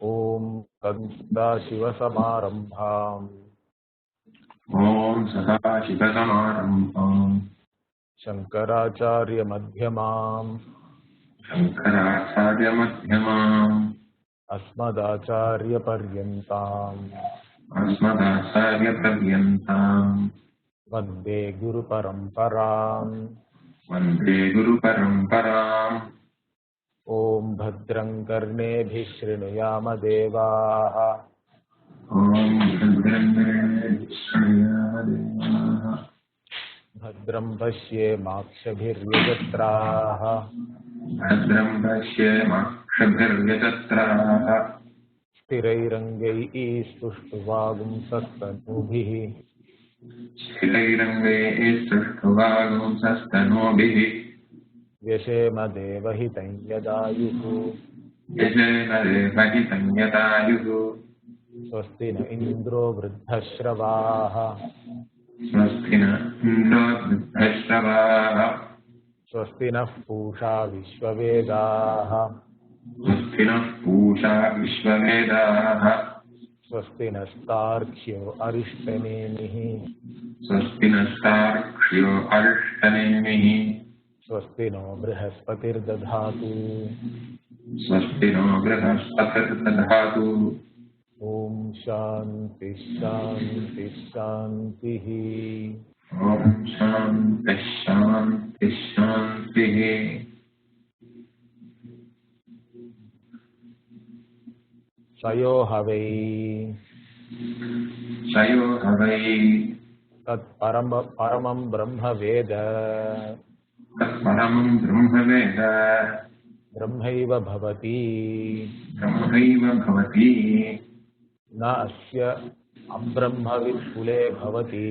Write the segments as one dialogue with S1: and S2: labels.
S1: Om Sadaशिवसमारम्भाम्
S2: Om Sadashivasamarambham
S1: शङ्कराचार्यमध्यमाम्
S2: Shankaracharyamadhyamam
S1: अस्मदाचार्यपर्यन्ताम्
S2: Asmadacharyaparyantam
S1: वन्दे गुरुपरम्पराम्
S2: Vande Guru Paramparam.
S1: ॐ भद्रं कर्णेभिः शृणुयाम देवाः
S2: Om Bhadrangarishyadevaha
S1: भद्रं पश्येमाक्षभिर्यजत्राः
S2: Bhadram Pashyemakshabhiryajatraha
S1: स्थिरैरङ्गैः स्तुष्टुवागुंसस्तनूभिः
S2: Shilairange Srishtvagumsastanobhihi
S1: व्यशेम देवहितं यदायुः
S2: Yajena Devahitam Yatayuhu
S1: स्वस्ति न इन्द्रो वृद्धश्रवाः
S2: Swastina Indra Vridhashravaha
S1: स्वस्ति नः पूषा विश्ववेदाः
S2: Swastina Pusha Vishwavedaha
S1: स्वस्ति नस्तार्क्ष्यो अरिष्टनेमिः
S2: Swastina Starkshyo Arishtanemihi
S1: स्वस्ति नो बृहस्पतिर्दधातु
S2: Swastino Grihaspatirtadhatu
S1: ॐ शान्ति शान्ति शान्तिः
S2: Om Shanti Shanti Shantihi
S1: सयो हवै
S2: Sayo Havai
S1: तत्परमं ब्रह्म वेद
S2: Tatparamam Brahmaveda
S1: ब्रह्मैव भवति
S2: Brahmaiva Bhavati
S1: न अस्य अब्रह्मवित् कुले भवति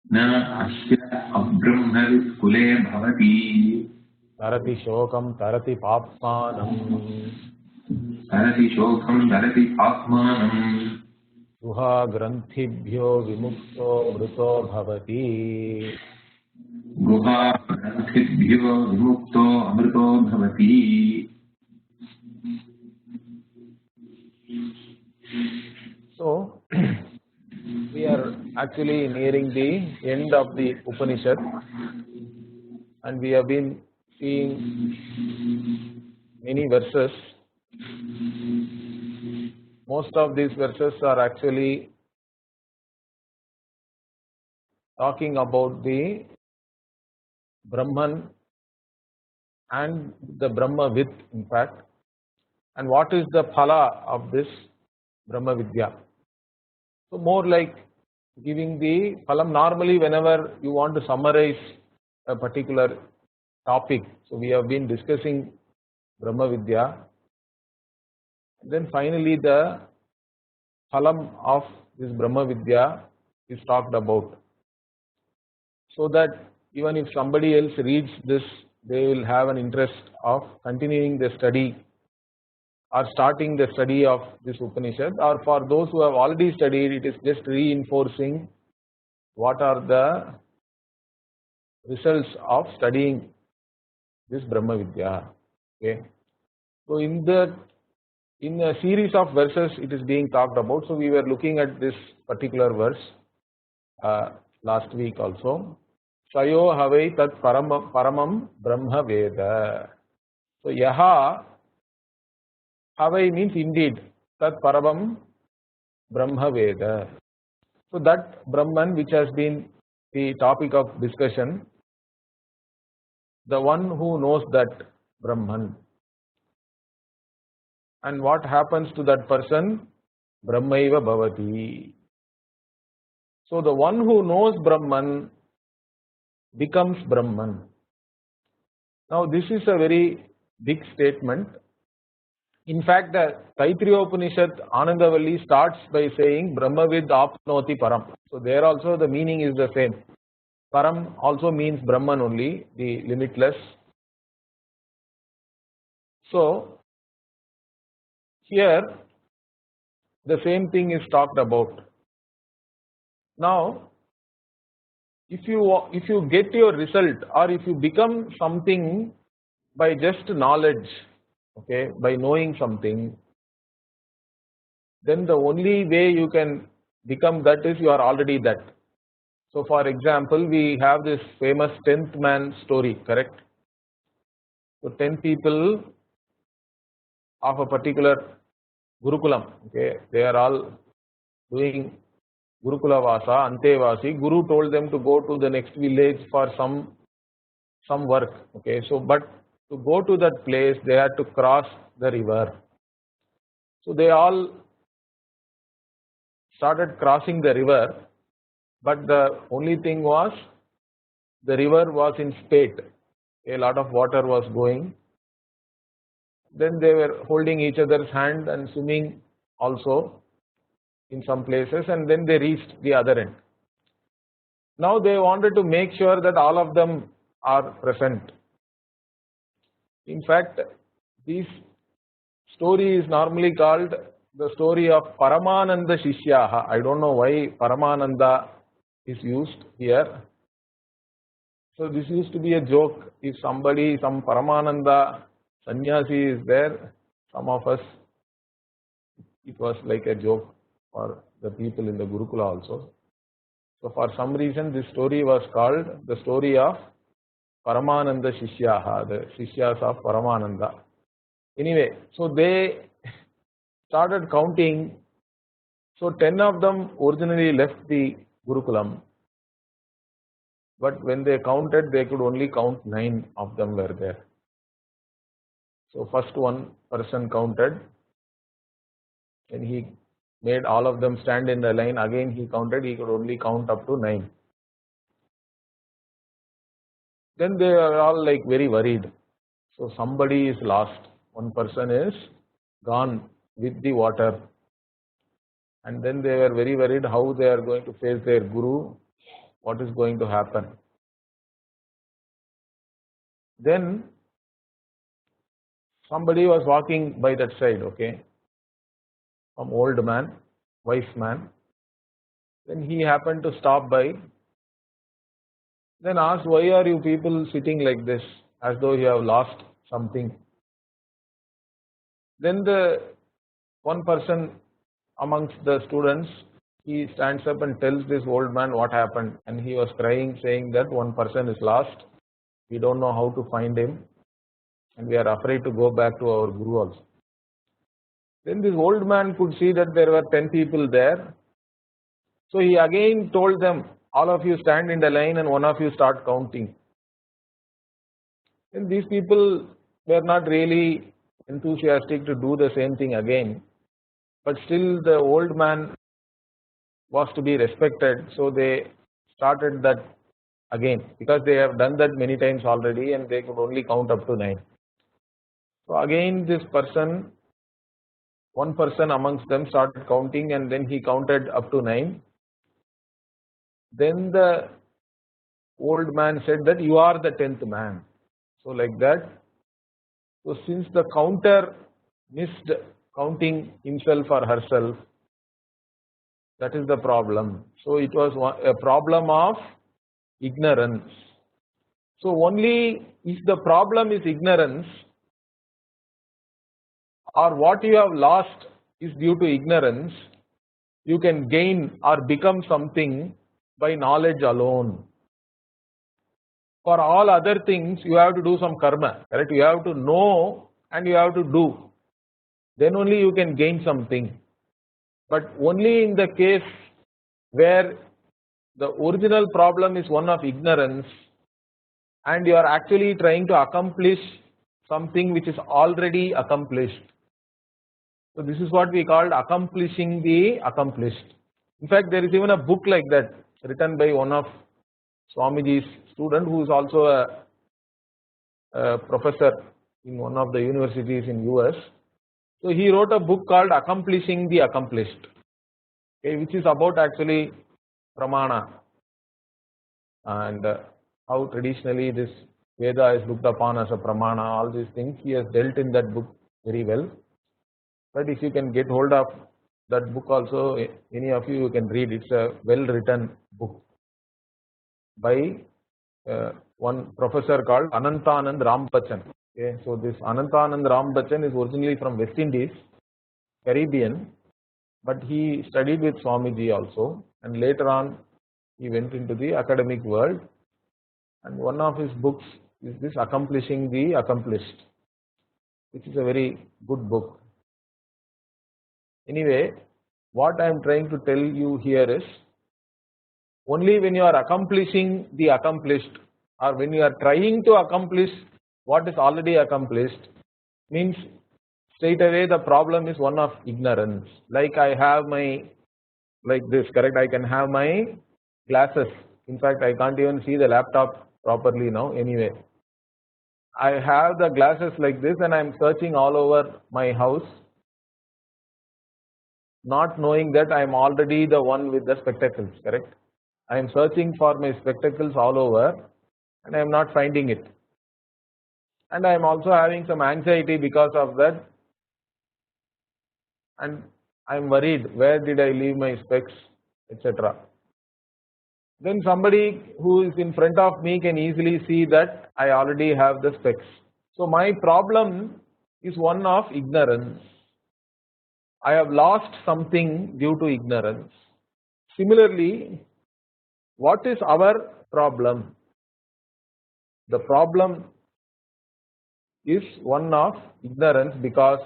S2: Na Asya Abrahmavit Kule Bhavati
S1: तरति शोकं तरति पाप्मानं
S2: Tarati Shokam Tarati Atmanam
S1: गुहा ग्रन्थिभ्यो विमुक्तो मृतो भवति
S2: Guha Grantibhyo Vimukto Amrito Bhavati.
S1: So we are actually nearing the end of the Upanishad, and we have been seeing many verses. Most of these verses are actually talking about the Brahman and the Brahmavid, in fact, and what is the phala of this Brahma Vidya. So more like giving the phalam. Normally whenever you want to summarize a particular topic, so we have been discussing Brahma Vidya, then finally the phalam of this Brahma Vidya is talked about, so that even if somebody else reads this, they will have an interest of continuing the study or starting the study of this Upanishad, or for those who have already studied, it is just reinforcing what are the results of studying this Brahma Vidya. Okay. So in a series of verses it is being talked about. So we were looking at this particular verse last week also. Sayo havai tat paramam brahma veda. So yaha havai means indeed, tat paramam brahma veda. So that Brahman which has been the topic of discussion, the one who knows that Brahman, and what happens to that person, Brahmaiva bhavati. So the one who knows Brahman becomes Brahman. Now this is a very big statement. In fact, the Taittiriya Upanishad Anandavalli starts by saying Brahmavid apnoti param. So there also the meaning is the same. Param also means Brahman only, the limitless. So here the same thing is talked about. Now if you get your result, or if you become something by just knowledge, okay, by knowing something, then the only way you can become that is you are already that. So for example, we have this famous 10th man story, correct? So 10 people of a particular Gurukulam, okay, they are all doing Gurukula Vasa, Antevasi. Guru told them to go to the next village for some work, okay. So but to go to that place, they had to cross the river. So they all started crossing the river, but the only thing was the river was in spate. A lot of water was going. Then they were holding each other's hand and swimming also in some places, and then they reached the other end. Now they wanted to make sure that all of them are present. In fact, this story is normally called the story of Paramananda Shishyaha. I don't know why Paramananda is used here. So this used to be a joke. If somebody, some Paramananda sannyasi is there, some of us, it was like a joke for the people in the Gurukula also. So for some reason this story was called the story of Paramananda Shishyaha, the Shishyas of Paramananda. Anyway, so they started counting. So 10 of them originally left the Gurukulam, but when they counted, they could only count 9 of them were there. So first one person counted, and he made all of them stand in the line. Again he counted, he could only count up to 9. Then they are all like very worried. So somebody is lost. One person is gone with the water. And then they were very worried how they are going to face their Guru, what is going to happen. Then somebody was walking by that side, okay, some old man, wise man. Then he happened to stop by, then asked, why are you people sitting like this, as though you have lost something. Then the one person amongst the students, he stands up and tells this old man what happened, and he was crying, saying that one person is lost, we don't know how to find him, and we are afraid to go back to our Guru also. Then this old man could see that there were 10 people there. So he again told them, all of you stand in the line and one of you start counting. And these people were not really enthusiastic to do the same thing again. But still the old man was to be respected. So they started that again, because they have done that many times already and they could only count up to 9. So again this person, one person amongst them started counting, and then he counted up to 9. Then the old man said that you are the 10th man. So like that. So since the counter missed counting himself or herself, that is the problem. So it was a problem of ignorance. So only if the problem is ignorance, or what you have lost is due to ignorance, you can gain or become something by knowledge alone. For all other things, you have to do some karma, correct? You have to know and you have to do. Then only you can gain something. But only in the case where the original problem is one of ignorance and you are actually trying to accomplish something which is already accomplished. So this is what we called accomplishing the accomplished. In fact, there is even a book like that written by one of Swamiji's student, who is also a professor in one of the universities in US. So he wrote a book called Accomplishing the Accomplished, okay, which is about actually pramana and how traditionally this Veda is looked upon as a pramana, all these things. He has dealt in that book very well. But if you can get hold of that book also, any of you can read. It's a well written book by one professor called Anantanand Rampachan. Okay, so this Anantanand Ram Bachchan is originally from West Indies, Caribbean, but he studied with Swamiji also, and later on he went into the academic world, and one of his books is this Accomplishing the Accomplished, which is a very good book. Anyway, what I am trying to tell you here is, only when you are accomplishing the accomplished, or when you are trying to accomplish what is already accomplished, means straight away the problem is one of ignorance. Like I have my, like this, correct? I can have my glasses. In fact, I can't even see the laptop properly now. Anyway, I have the glasses like this, and I am searching all over my house, not knowing that I am already the one with the spectacles, correct? I am searching for my spectacles all over, and I am not finding it. And I am also having some anxiety because of that, and I am worried, where did I leave my specs, etc. Then somebody who is in front of me can easily see that I already have the specs. So my problem is one of ignorance. I have lost something due to ignorance. Similarly, what is our problem? The problem is one of ignorance, because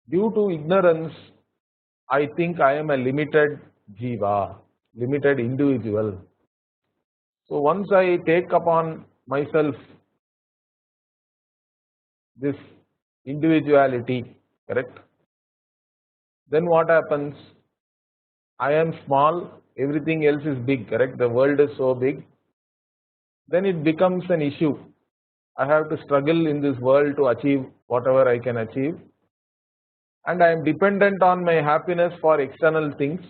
S1: due to ignorance I think I am a limited jiva, limited individual. So once I take upon myself this individuality, correct, then what happens? I am small, everything else is big, correct, the world is so big, then it becomes an issue. I have to struggle in this world to achieve whatever I can achieve, and I am dependent on my happiness for external things,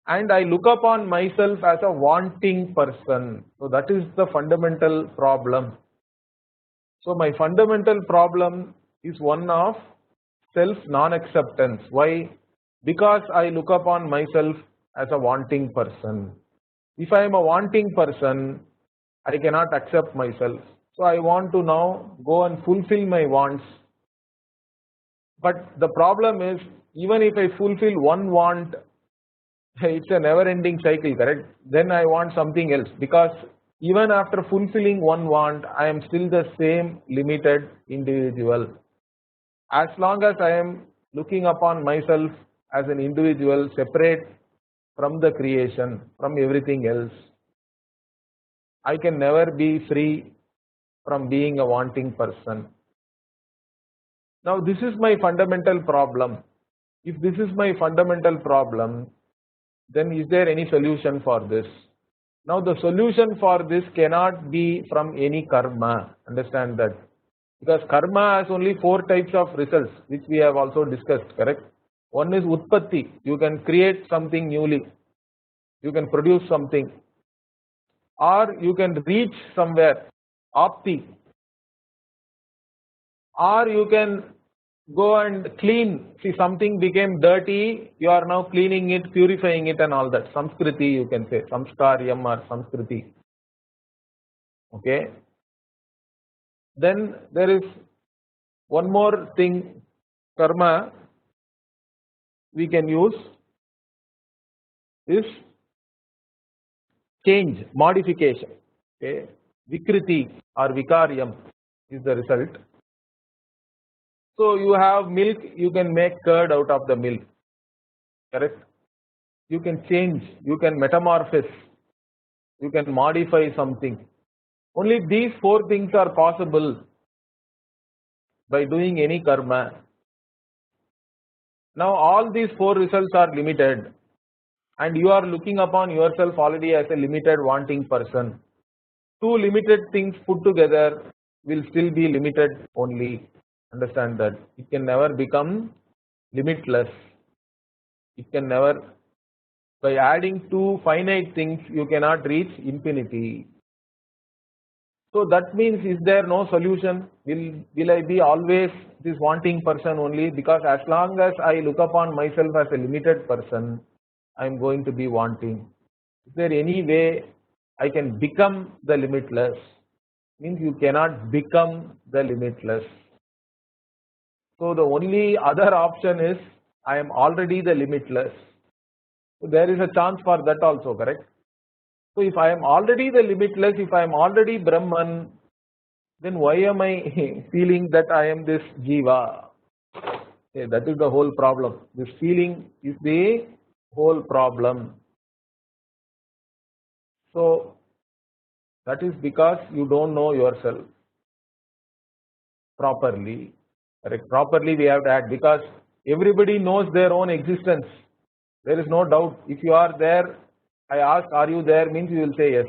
S1: and I look upon myself as a wanting person. So that is the fundamental problem. So my fundamental problem is one of self non-acceptance. Why? Because I look upon myself as a wanting person. If I am a wanting person, I cannot accept myself. So I want to now go and fulfill my wants. But the problem is, even if I fulfill one want, it's a never ending cycle, correct? Then I want something else, because even after fulfilling one want, I am still the same limited individual. As long as I am looking upon myself as an individual separate from the creation, from everything else, I can never be free from being a wanting person. Now this is my fundamental problem. If this is my fundamental problem, then is there any solution for this? Now the solution for this cannot be from any karma, understand that, because karma has only 4 types of results, which we have also discussed, correct? One is utpatti, you can create something newly, you can produce something, or you can reach somewhere, apti, or you can go and clean. See, something became dirty, you are now cleaning it, purifying it and all that. Samskriti, you can say, samskaryam or samskriti. Okay. Then there is one more thing, karma, we can use is change, modification. Okay. Vikriti or vikaryam is the result. So you have milk, you can make curd out of the milk, correct? You can change, you can metamorphose, you can modify something. Only these 4 things are possible by doing any karma. Now all these 4 results are limited, and you are looking upon yourself already as a limited wanting person. 2 limited things put together will still be limited only. Understand that. It can never become limitless. It can never, by adding 2 finite things, you cannot reach infinity. So that means, is there no solution? Will I be always this wanting person only? Because as long as I look upon myself as a limited person, I am going to be wanting. Is there any way I can become the limitless? means you cannot become the limitless. So the only other option is I am already the limitless. So there is a chance for that also, correct? So if I am already the limitless, if I am already Brahman, then why am I feeling that I am this Jiva? Okay, that is the whole problem. This feeling is the whole problem. So that is because you don't know yourself properly. Correct? Properly we have to act because everybody knows their own existence. There is no doubt. If you are there, I ask, are you there? Means you will say yes.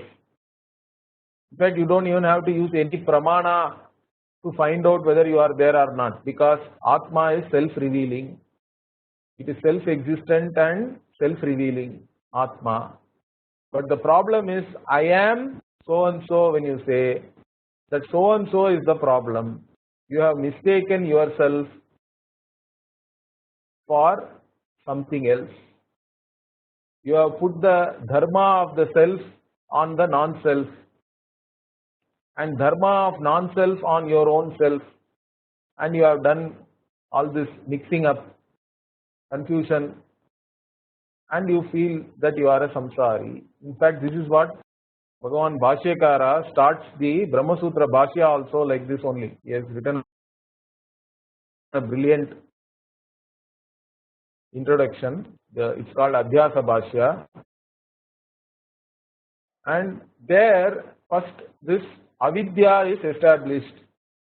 S1: In fact, you don't even have to use any pramana to find out whether you are there or not, because Atma is self-revealing. It is self-existent and self-revealing, Atma. But the problem is, I am so and so. When you say that so and so is the problem, you have mistaken yourself for something else. You have put the dharma of the self on the non-self, and dharma of non-self on your own self, and you have done all this mixing up, confusion, and you feel that you are a samsari. In fact, this is what Bhagavan Bhashyakara starts the Brahma Sutra Bhashya also like this only. He has written a brilliant introduction. It's called Adhyasa Bhashya. And there, first, this avidya is established,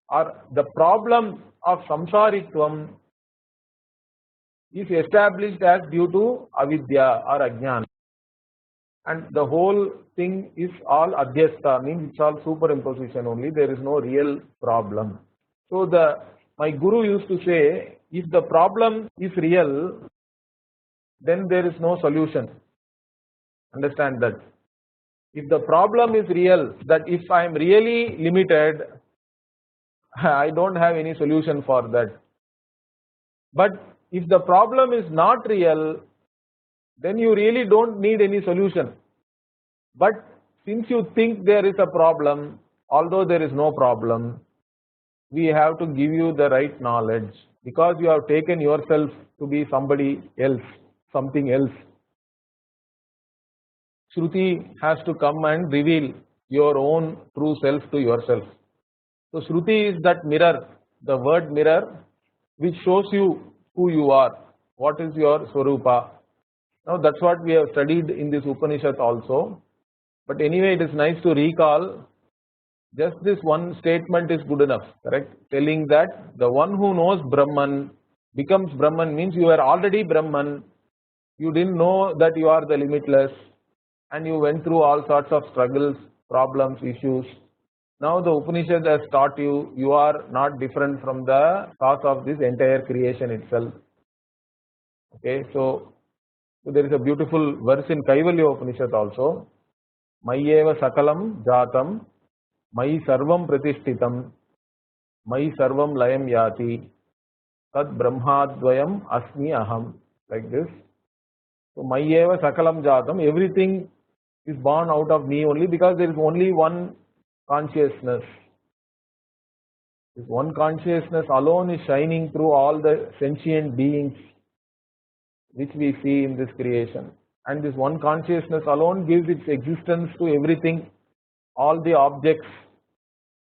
S1: or the problem of samsaritvam is established as due to avidya or ajnana, and the whole thing is all adhyastha, means it's all superimposition only. There is no real problem. So my guru used to say, if the problem is real, then there is no solution. Understand that. If the problem is real, that if I am really limited, I don't have any solution for that. But if the problem is not real, then you really don't need any solution. But since you think there is a problem, although there is no problem, we have to give you the right knowledge, because you have taken yourself to be somebody else, something else. Shruti has to come and reveal your own true self to yourself. So Shruti is that mirror, the word mirror, which shows you who you are, what is your Swarupa. Now that's what we have studied in this Upanishad also. But anyway, it is nice to recall, just this one statement is good enough, correct? Telling that the one who knows Brahman becomes Brahman, means you are already Brahman. You didn't know that you are the limitless, and you went through all sorts of struggles, problems, issues. Now the Upanishad has taught you, you are not different from the cause of this entire creation itself. Okay, so there is a beautiful verse in Kaivalya Upanishad also. Mayyeva sakalam jatam, Mayi sarvam pratishtitam, Mayi sarvam layam yati, Tad brahmadvayam asmi aham. Like this. So Mayyeva sakalam jatam, everything is born out of me only, because there is only one consciousness. This one consciousness alone is shining through all the sentient beings which we see in this creation. And this one consciousness alone gives its existence to everything, all the objects,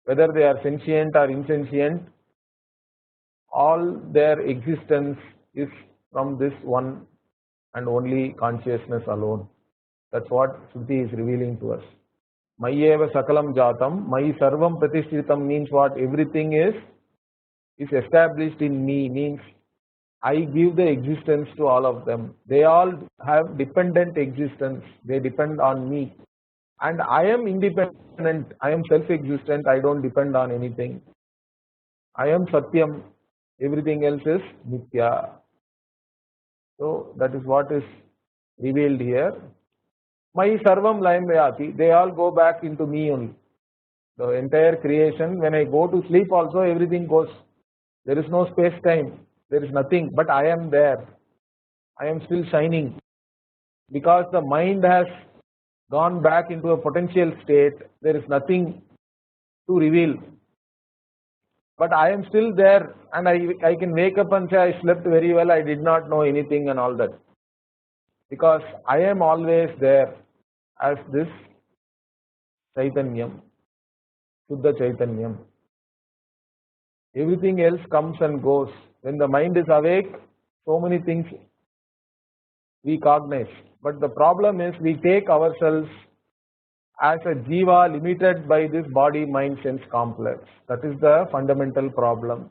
S1: whether they are sentient or insentient, all their existence is from this one and only consciousness alone. That's what Shruti is revealing to us. Mayyeva sakalam jatam, Mayi sarvam pratishtitam means what? Everything is established in me, means I give the existence to all of them. They all have dependent existence. They depend on me. And I am independent. I am self-existent. I don't depend on anything. I am Satyam. Everything else is Nitya. So that is what is revealed here. My sarvam layam. They all go back into me only. The entire creation, when I go to sleep also, everything goes. There is no space-time. There is nothing. But I am there. I am still shining. Because the mind has gone back into a potential state, there is nothing to reveal. But I am still there, and I can wake up and say I slept very well, I did not know anything and all that. Because I am always there as this Chaitanyam, Shuddha Chaitanyam. Everything else comes and goes. When the mind is awake, so many things we cognize. But the problem is we take ourselves as a jiva limited by this body mind sense complex. That is the fundamental problem.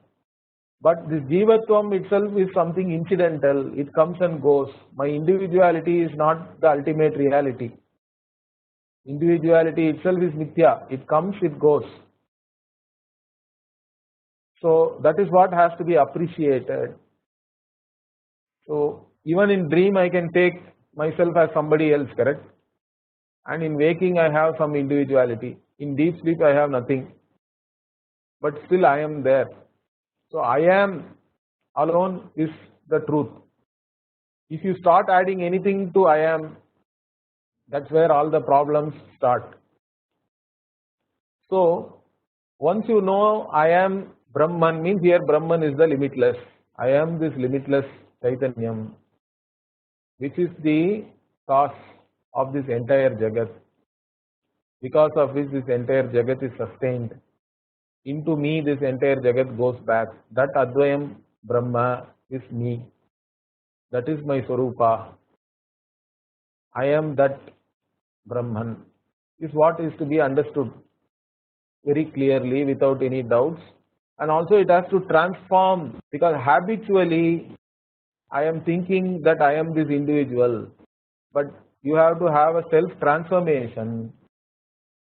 S1: But this jivatvam itself is something incidental. It comes and goes. My individuality is not the ultimate reality. Individuality itself is mithya. It comes, it goes. So that is what has to be appreciated. So even in dream I can take myself as somebody else, correct? And in waking I have some individuality. In deep sleep I have nothing. But still I am there. So I am alone is the truth. If you start adding anything to I am, that's where all the problems start. So once you know I am Brahman, means here Brahman is the limitless. I am this limitless Chaitanyam, which is the cause of this entire Jagat, because of which this entire Jagat is sustained. Into me this entire Jagat goes back. That Advayam Brahma is me. That is my Swarupa. I am that Brahman. Is what is to be understood very clearly without any doubts. And also it has to transform, because habitually I am thinking that I am this individual. But you have to have a self transformation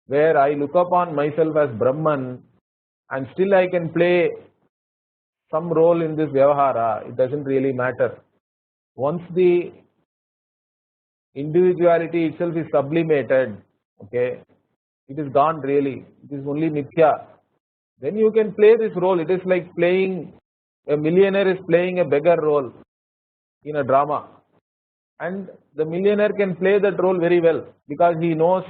S1: where I look upon myself as Brahman and still I can play some role in this Vyavahara. It doesn't really matter. Once the individuality itself is sublimated, okay, it is gone really. It is only mithya. Then you can play this role. It is like playing, a millionaire is playing a beggar role in a drama. And the millionaire can play that role very well because he knows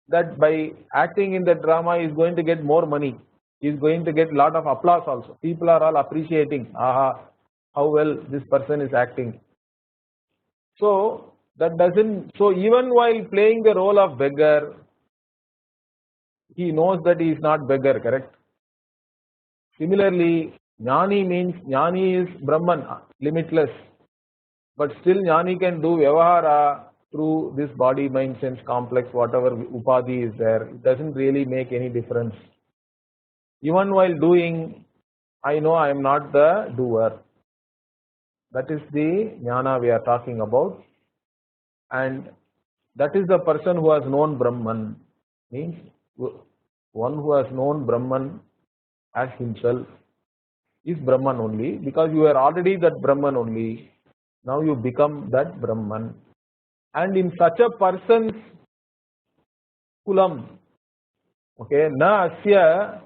S1: that by acting in the drama he is going to get more money. He is going to get a lot of applause also. People are all appreciating, aha, how well this person is acting. So that doesn't, so even while playing the role of beggar, he knows that he is not beggar, correct? Similarly, Jnani means, Jnani is Brahman, limitless. But still Jnani can do Vyavahara through this body, mind, sense complex, whatever Upadhi is there. It doesn't really make any difference. Even while doing, I know I am not the doer. That is the Jnana we are talking about. And that is the person who has known Brahman. Means one who has known Brahman as himself is Brahman only, because you are already that Brahman only. Now you become that Brahman. And in such a person's kulam, okay, na asya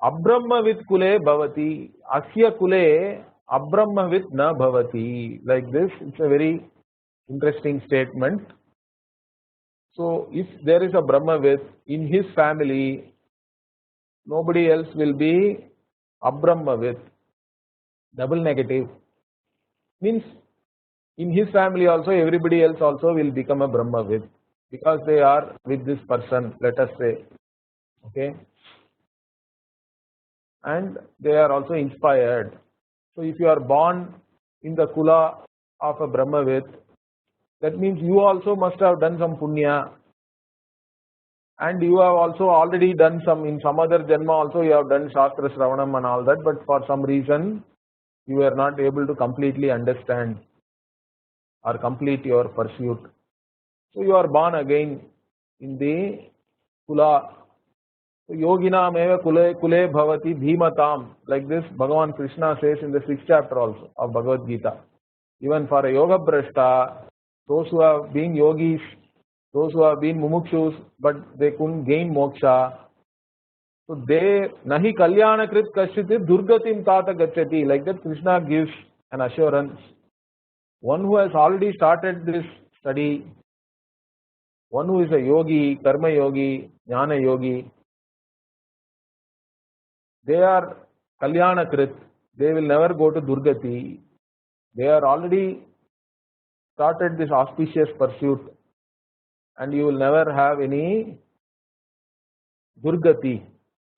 S1: abrahmavit kule bhavati, asya kule abrahmavit na bhavati. Like this, it's a very interesting statement. So if there is a Brahmavit, in his family, nobody else will be Abrahmavit. Double negative. Means in his family also, everybody else also will become a Brahmavit, because they are with this person, let us say. Okay. And they are also inspired. So if you are born in the Kula of a Brahmavit, that means you also must have done some punya, and you have also already done some, in some other janma also you have done Shastra Shravanam and all that, but for some reason you were not able to completely understand or complete your pursuit. So you are born again in the Kula. So Yoginam eva kule bhavati bhimatam. Like this Bhagavan Krishna says in the 6th chapter also of Bhagavad Gita. Even for a yoga brashta, those who have been yogis, those who have been mumukshus, but they couldn't gain moksha, so they nahi kalyana krit kashiti durgatim tata gachati. Like that Krishna gives an assurance. One who has already started this study, one who is a yogi, karma yogi, jnana yogi, they are Kalyanakrit, they will never go to Durgati. They are already started this auspicious pursuit, and you will never have any Durgati,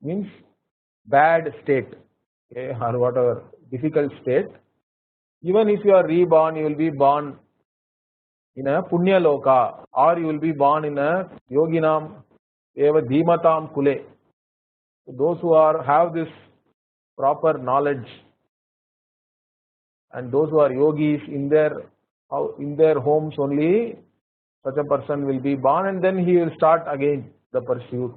S1: means bad state, okay, or whatever, difficult state. Even if you are reborn, you will be born in a Punya Loka, or you will be born in a Yoginam Eva Dhimatam Kule. So those who have this proper knowledge, and those who are yogis in their homes only, such a person will be born, and then he will start again the pursuit.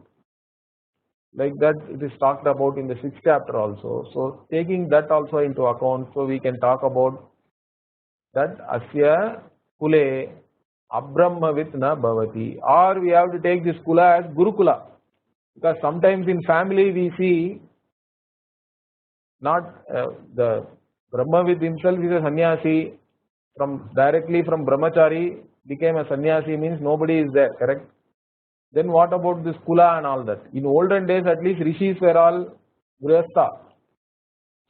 S1: Like that it is talked about in the 6th chapter also. So taking that also into account, so we can talk about that Asya Kule Abrahmavit na Bhavati, or we have to take this Kula as Gurukula, because sometimes in family we see not the Brahmavid himself is a sannyasi, directly from Brahmachari became a sannyasi, means nobody is there, correct? Then what about this Kula and all that? In olden days, at least rishis were all Grihastha.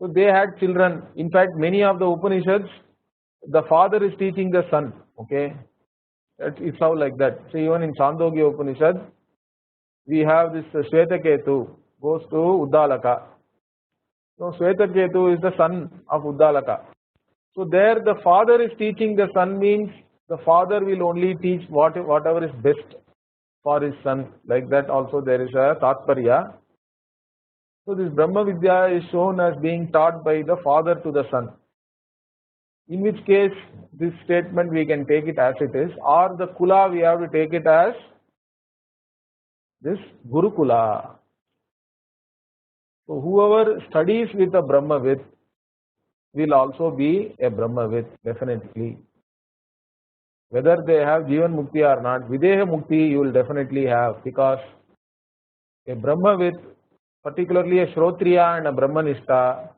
S1: So they had children. In fact, many of the Upanishads, the father is teaching the son. Okay, it's how like that. So even in Chandogya Upanishad, we have this Shvetaketu goes to Uddalaka. So Shvetaketu is the son of Uddalaka. So there the father is teaching the son, means the father will only teach whatever is best for his son. Like that also there is a Tatparya. So this Brahma Vidya is shown as being taught by the father to the son. In which case this statement we can take it as it is, or the Kula we have to take it as this Gurukula. So whoever studies with a Brahmavid will also be a Brahmavid, definitely. Whether they have Jivan Mukti or not, Videha Mukti you will definitely have, because a Brahmavid, particularly a Shrotriya and a Brahmanishta,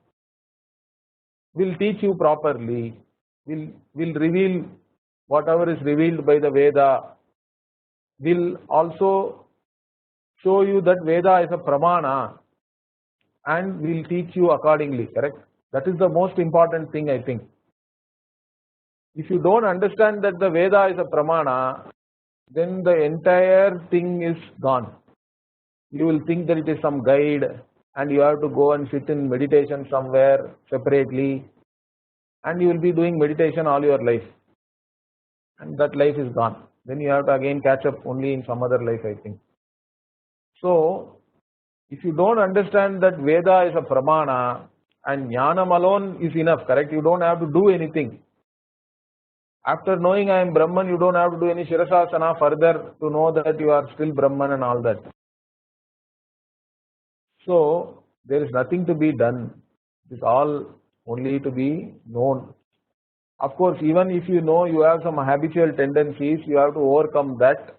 S1: will teach you properly, will reveal whatever is revealed by the Veda, will also show you that Veda is a Pramana and will teach you accordingly, correct? That is the most important thing, I think. If you don't understand that the Veda is a Pramana, then the entire thing is gone. You will think that it is some guide and you have to go and sit in meditation somewhere separately, and you will be doing meditation all your life, and that life is gone. Then you have to again catch up only in some other life, I think. So if you don't understand that Veda is a Pramana and Jnanam alone is enough, correct? You don't have to do anything. After knowing I am Brahman, you don't have to do any Shirasasana further to know that you are still Brahman and all that. So there is nothing to be done. It is all only to be known. Of course, even if you know you have some habitual tendencies, you have to overcome that.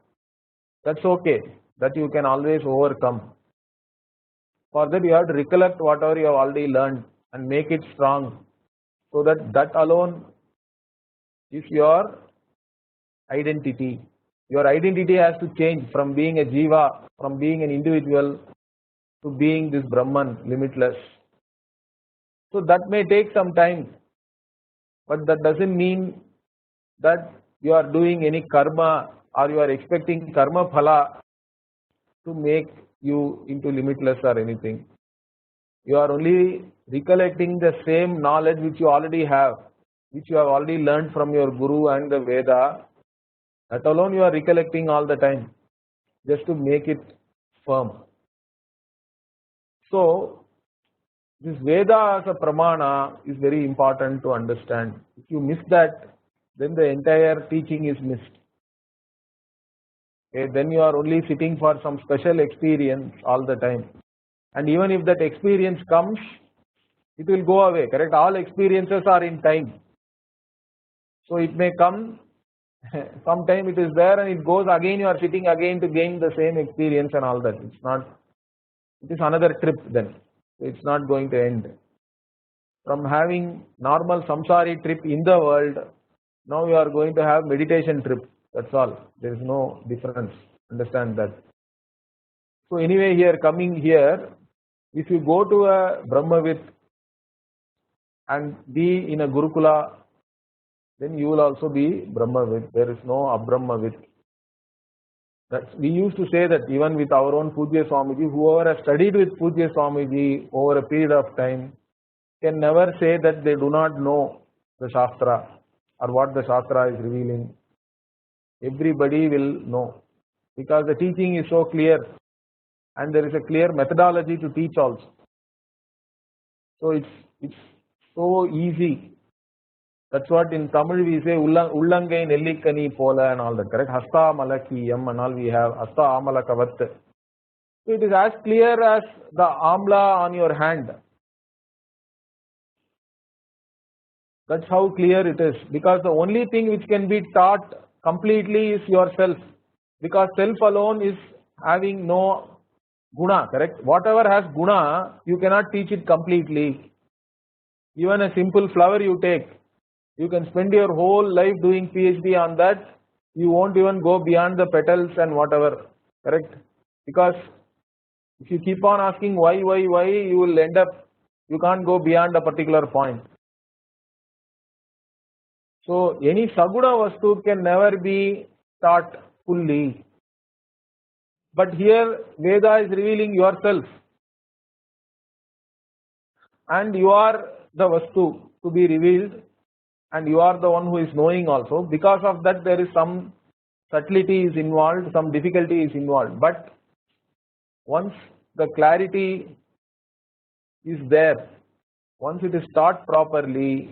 S1: That's okay. That you can always overcome. For that you have to recollect whatever you have already learned and make it strong, so that alone is your identity. Your identity has to change from being a jiva, from being an individual, to being this Brahman, limitless. So that may take some time, but that doesn't mean that you are doing any karma or you are expecting karma phala to make you into limitless or anything. You are only recollecting the same knowledge which you already have, which you have already learned from your Guru and the Veda. That alone you are recollecting all the time, just to make it firm. So this Veda as a Pramana is very important to understand. If you miss that, then the entire teaching is missed. Okay, then you are only sitting for some special experience all the time. And even if that experience comes, it will go away, correct? All experiences are in time. So it may come, sometime it is there and it goes again, you are sitting again to gain the same experience and all that. It's not, it is another trip then. It's not going to end. From having normal samsari trip in the world, now you are going to have meditation trip. That's all. There is no difference. Understand that. So anyway, here coming here, If you go to a Brahmavid and be in a Gurukula, then you will also be Brahmavid. There is no Abrahmavid. We used to say that even with our own Pujya Swamiji, whoever has studied with Pujya Swamiji over a period of time can never say that they do not know the Shastra or what the Shastra is revealing. Everybody will know because the teaching is so clear and there is a clear methodology to teach also. So it's so easy. That's what in Tamil we say Ullangai Nellikani Pola and all that, correct? Hasta Malakiyam and all we have, Hasta Amalakavat. So it is as clear as the Amla on your hand. That's how clear it is, because the only thing which can be taught completely is yourself, because self alone is having no guna, correct? Whatever has guna, you cannot teach it completely. Even a simple flower you take, you can spend your whole life doing PhD on that, you won't even go beyond the petals and whatever, correct? Because if you keep on asking why, you will end up, you can't go beyond a particular point. So any Saguna Vastu can never be taught fully. But here Veda is revealing yourself. And you are the Vastu to be revealed. And you are the one who is knowing also. Because of that there is some subtlety is involved, some difficulty is involved. But once the clarity is there, once it is taught properly,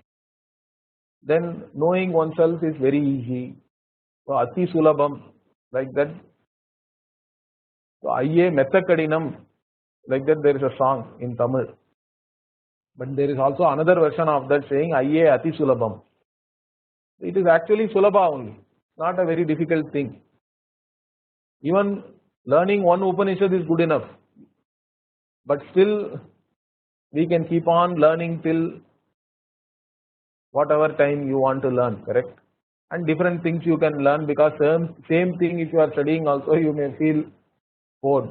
S1: then knowing oneself is very easy. So Ati Sulabham, like that. So Ayye Methakadinam, like that there is a song in Tamil. But there is also another version of that saying Ayye Ati Sulabham. It is actually Sulabha only, not a very difficult thing. Even learning one Upanishad is good enough. But still we can keep on learning till whatever time you want to learn, correct? And different things you can learn, because same thing if you are studying also you may feel bored.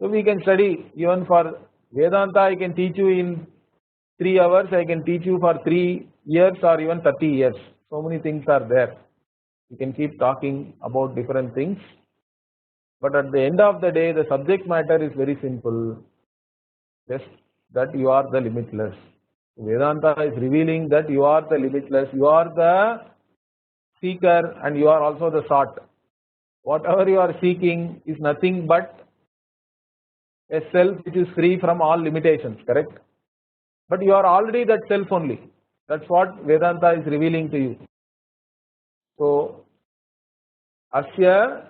S1: So we can study even for Vedanta, I can teach you in 3 hours, I can teach you for 3 years or even 30 years. So many things are there. You can keep talking about different things. But at the end of the day, the subject matter is very simple. Just that you are the limitless. Vedanta is revealing that you are the limitless, you are the seeker and you are also the sought. Whatever you are seeking is nothing but a self which is free from all limitations, correct? But you are already that self only. That's what Vedanta is revealing to you. So, Asya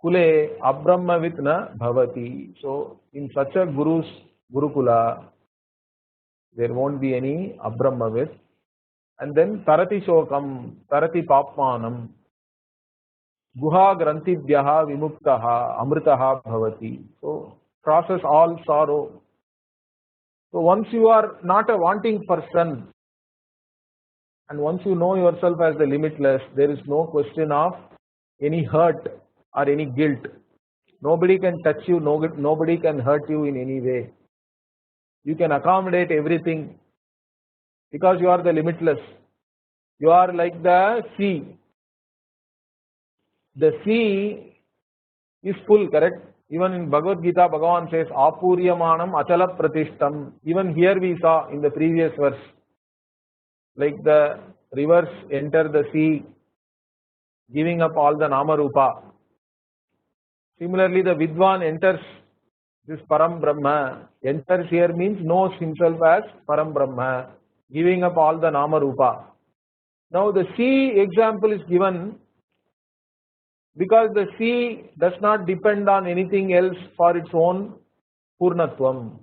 S1: Kule Abrahmavit na Bhavati. So, in such a Gurukula, there won't be any Abrahmavit. And then Tarati Shokam, Tarati Papmanam, Guha Grantibhyaha Vimuktaha, Amritaha Bhavati. So, crosses all sorrow. So, once you are not a wanting person, and once you know yourself as the limitless, there is no question of any hurt or any guilt. Nobody can touch you, nobody can hurt you in any way. You can accommodate everything because you are the limitless. You are like the sea. The sea is full, correct? Even in Bhagavad Gita, Bhagavan says, Apuryamanam Achala Pratishtam. Even here we saw in the previous verse, like the rivers enter the sea, giving up all the Nama Rupa. Similarly, the Vidwan enters this Param Brahma. Enters here means knows himself as Param Brahma, giving up all the Nama Rupa. Now the sea example is given because the sea does not depend on anything else for its own Purnatvam.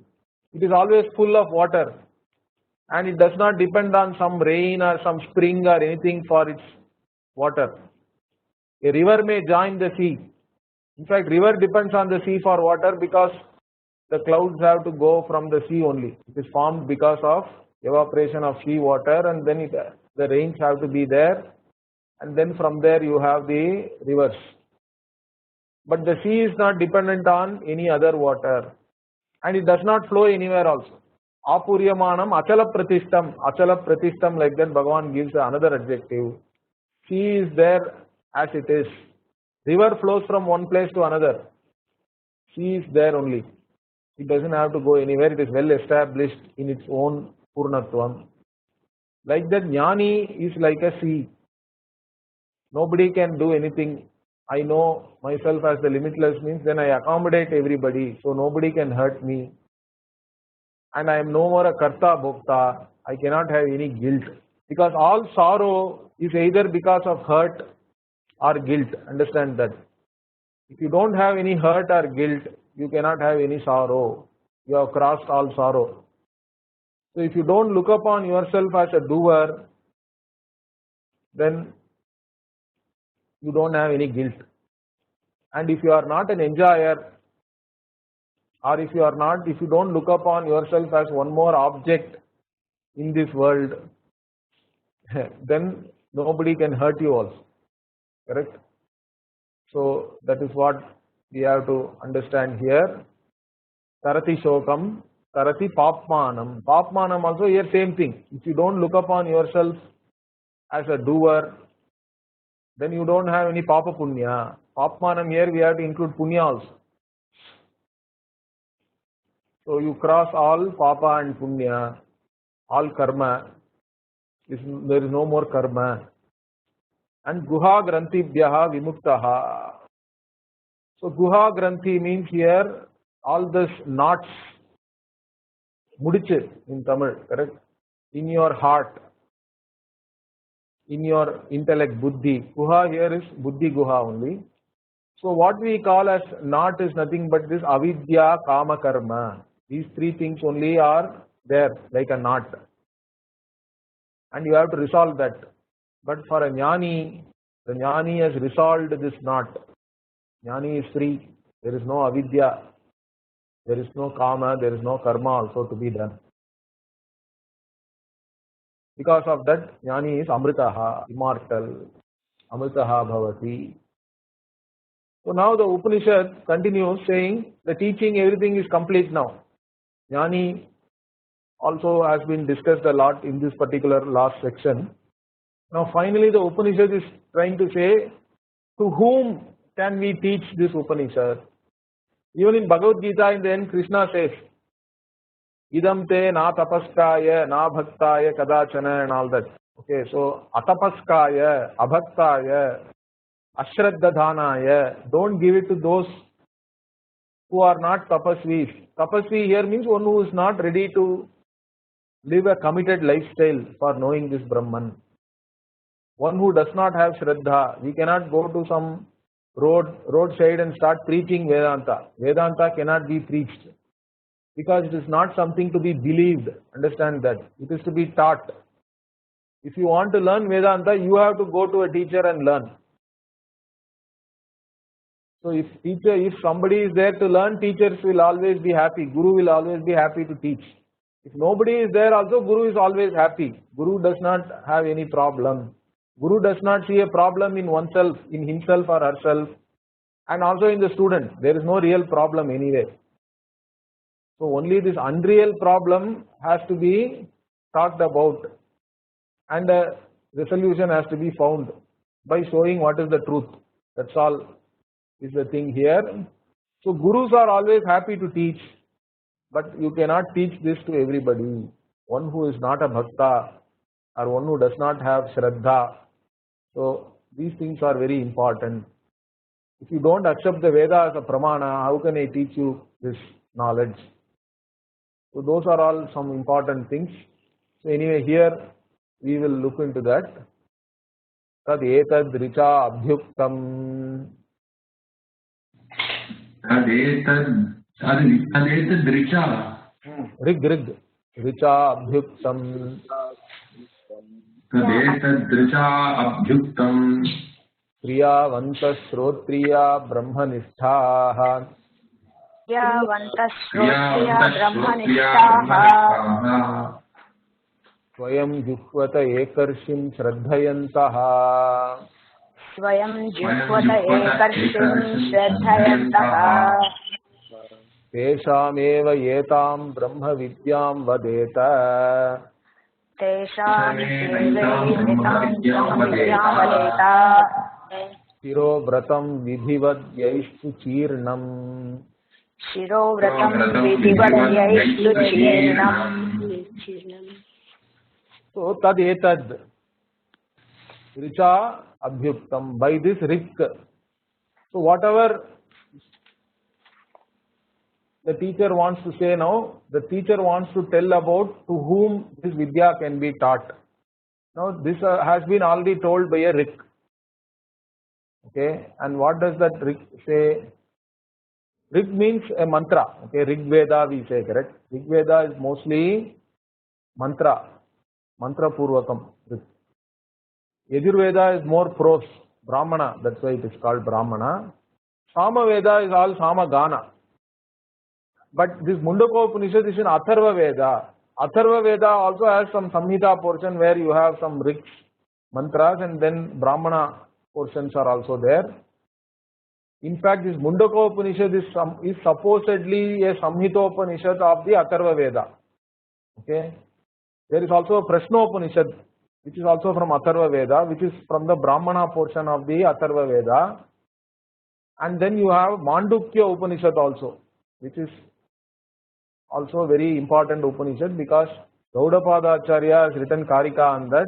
S1: It is always full of water and it does not depend on some rain or some spring or anything for its water. A river may join the sea. In fact, river depends on the sea for water because the clouds have to go from the sea only. It is formed because of evaporation of sea water, and then the rains have to be there, and then from there you have the rivers. But the sea is not dependent on any other water. and it does not flow anywhere also. Apuryamanam achala pratishtam, like that Bhagavan gives another adjective. Sea is there as it is. River flows from one place to another. Sea is there only. It doesn't have to go anywhere. It is well established in its own Purnatvam. Like that, Jnani is like a sea. Nobody can do anything. I know myself as the limitless means then I accommodate everybody. So nobody can hurt me. And I am no more a karta bhokta. I cannot have any guilt. Because all sorrow is either because of hurt or guilt. Understand that. If you don't have any hurt or guilt, you cannot have any sorrow. You have crossed all sorrow. So if you don't look upon yourself as a doer, then you don't have any guilt. And if you are not an enjoyer, or if you don't look upon yourself as one more object in this world, then nobody can hurt you also. Correct? So that is what we have to understand here. Tarati shokam, tarati papmanam. Papmanam also here same thing. If you don't look upon yourself as a doer, then you don't have any papa punya. Papmanam here we have to include punya also. So you cross all papa and punya, all karma. There is no more karma. And guha grantibhyaha vimuktaha. So guha granthi means here all this knots, mudiche in Tamil, correct? In your heart, in your intellect, buddhi. Guha here is buddhi guha only. So what we call as knot is nothing but this avidya, kama, karma. These three things only are there like a knot. And you have to resolve that. But for a jnani, the jnani has resolved this knot. Jnani is free. There is no avidya. There is no kama. There is no karma also to be done. Because of that, jnani is amritaha, immortal. Amritaha bhavati. So now the Upanishad continues saying the teaching, everything is complete now. Jnani also has been discussed a lot in this particular last section. Now finally the Upanishad is trying to say, to whom can we teach this Upanishad? Even in Bhagavad Gita in the end Krishna says, idam te na tapaskaya na bhaktaya kadachana and all that. Okay, so atapaskaya, abhaktaya, ashraddadhanaya, don't give it to those who are not tapasvis. Tapasvi here means one who is not ready to live a committed lifestyle for knowing this Brahman. One who does not have Shraddha. We cannot go to some roadside and start preaching Vedanta. Vedanta cannot be preached because it is not something to be believed. Understand that. It is to be taught. If you want to learn Vedanta, you have to go to a teacher and learn. So if somebody is there to learn, teachers will always be happy. Guru will always be happy to teach. If nobody is there also, Guru is always happy. Guru does not have any problem. Guru does not see a problem in oneself, in himself or herself, and also in the student. There is no real problem anyway. So only this unreal problem has to be talked about, and a resolution has to be found by showing what is the truth. That's all is the thing here. So Gurus are always happy to teach, but you cannot teach this to everybody. One who is not a bhakta or one who does not have shraddha. So these things are very important. If you don't accept the Veda as a pramana, how can I teach you this knowledge? So those are all some important things. So anyway, here we will look into that. Tad etad richa abhyuktam.
S2: Tad etad richa.
S1: Rig. Richa abhyuktam.
S2: Tad richa abhyuktam.
S1: Priyavanta shrotriya brahmanisthaha.
S3: Priyavanta shrotriya brahmanisthaha.
S1: Swayam juhvata ekarshim shraddhayantaha.
S3: Swayam juhvata ekarshim shraddhayantaha.
S1: Teshameva etam brahma vidyam vadeta.
S3: Tesham etam brahma vidyam vadeta.
S1: Shiro vratam vidhivad yaishtu chirnam.
S3: Shiro vratam vidivadyaishtu chirnam.
S1: So tad etad richa abhyuktam, by this rik. So whatever the teacher wants to say now, the teacher wants to tell about to whom this Vidya can be taught. Now this has been already told by a rik. Okay, and what does that rik say? Rig means a mantra. Okay, Rig Veda we say, correct? Rig Veda is mostly mantra purvakam. Yajurveda is more prose, Brahmana, that's why it is called Brahmana. Sama Veda is all Samagana. But this Mundaka-Upanishad is in Atharva Veda. Atharva Veda also has some Samhita portion where you have some rigs, mantras, and then Brahmana portions are also there. In fact, this Mundaka-Upanishad is supposedly a Samhita-Upanishad of the Atharva Veda. Okay. There is also a Prashna-Upanishad, which is also from Atharva Veda, which is from the Brahmana portion of the Atharva Veda. And then you have Mandukya Upanishad also, which is also a very important Upanishad because Gaudapada Acharya has written Karika on that.